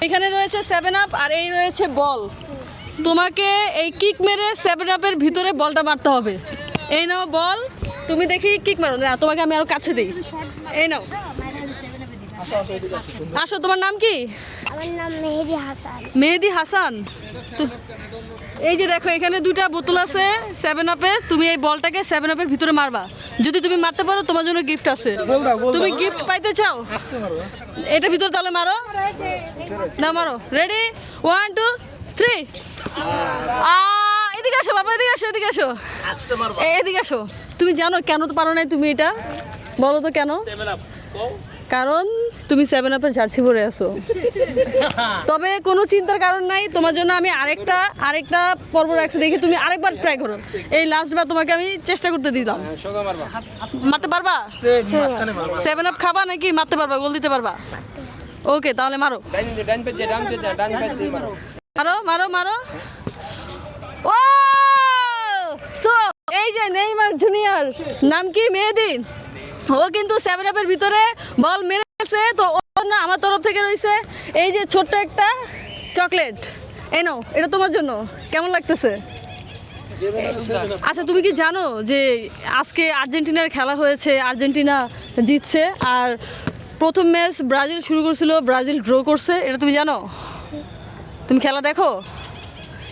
এখানে রয়েছে 7 আপ আর এই রয়েছে বল। তোমাকে এই কিক মেরে 7 আপের ভিতরে বলটা মারতে হবে। এই নাও বল, তুমি দেখি কিক মারো না, তোমাকে আমি আরো কাছে দিই। এই নাও, আসো। তোমার নাম কি? আমার নাম মেহেদি হাসান। মেহেদি হাসান। এই যে দেখো, এখানে 2টা বোতল আছে 7 আপের। তুমি এই বলটাকে 7 আপের ভিতরে মারবা। যদি তুমি মারতে পারো তোমার জন্য গিফট আছে। তুমি গিফট পাইতে চাও? এটা ভিতরে তাহলে মারো না, মারো। রেডি, 1 2 3। এদিকে আসো বাবা, এদিকে আসো, এদিকে আসো, এদিকে আসো। তুমি জানো কেন তো পারো নাই তুমি? এটা বলো তো কেন? কারণ তুমি 7 আপের জার্সি পরে আছো। তবে কোনো চিন্তার কারণ নাই, তোমার জন্য আমি আরেকটা পর্ব রাখছি, দেখি তুমি আরেকবার ট্রাই করো। এই লাস্টবার তোমাকে আমি চেষ্টা করতে দিলাম। মারতে পারবা? 7 আপ খাবা নাকি মারতে পারবা? গোল দিতে পারবা? ওকে, তাহলে মারো মারো মারো মারো। ও সো এই যে নেইমার জুনিয়র, নাম কি? মেহেদি। ও কিন্তু 7 আপের ভিতরে বল মেরেছে, তো ওর না আমার তরফ থেকে রয়েছে এই যে ছোট্ট একটা চকলেট। এই নাও, এটা তোমার জন্য। কেমন লাগতেছে? আচ্ছা, তুমি কি জানো যে আজকে আর্জেন্টিনার খেলা হয়েছে, আর্জেন্টিনা জিতছে, আর প্রথম ম্যাচ ব্রাজিল শুরু করছিল, ব্রাজিল ড্র করছে। এটা তুমি জানো? তুমি খেলা দেখো?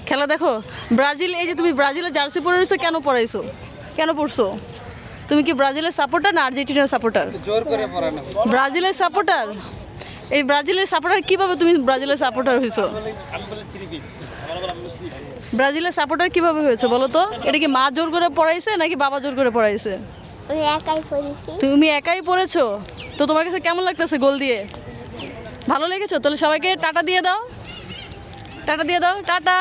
খেলা দেখো। ব্রাজিল, এই যে তুমি ব্রাজিলের জার্সি পরে রয়েছো, কেন পরাইছো? কেন পরছো? তুমি কি ব্রাজিলের সাপোর্টার না আর্জেন্টিনার সাপোর্টার? জোর করে পড়ানো। ব্রাজিলের সাপোর্টার। এই ব্রাজিলের সাপোর্টার কিভাবে তুমি ব্রাজিলের সাপোর্টার হয়েছো? ব্রাজিলের সাপোর্টার কিভাবে হয়েছে বলো তো? এটা কি মা জোর করে পড়াইছে নাকি বাবা জোর করে পড়াইছে? আমি একাই পড়েছি। তুমি একাই পড়েছো। তো তোমার কাছে কেমন লাগতেছে গোল দিয়ে? ভালো লেগেছে? তাহলে সবাইকে টাটা দিয়ে দাও, টাটা দিয়ে দাও, টাটা।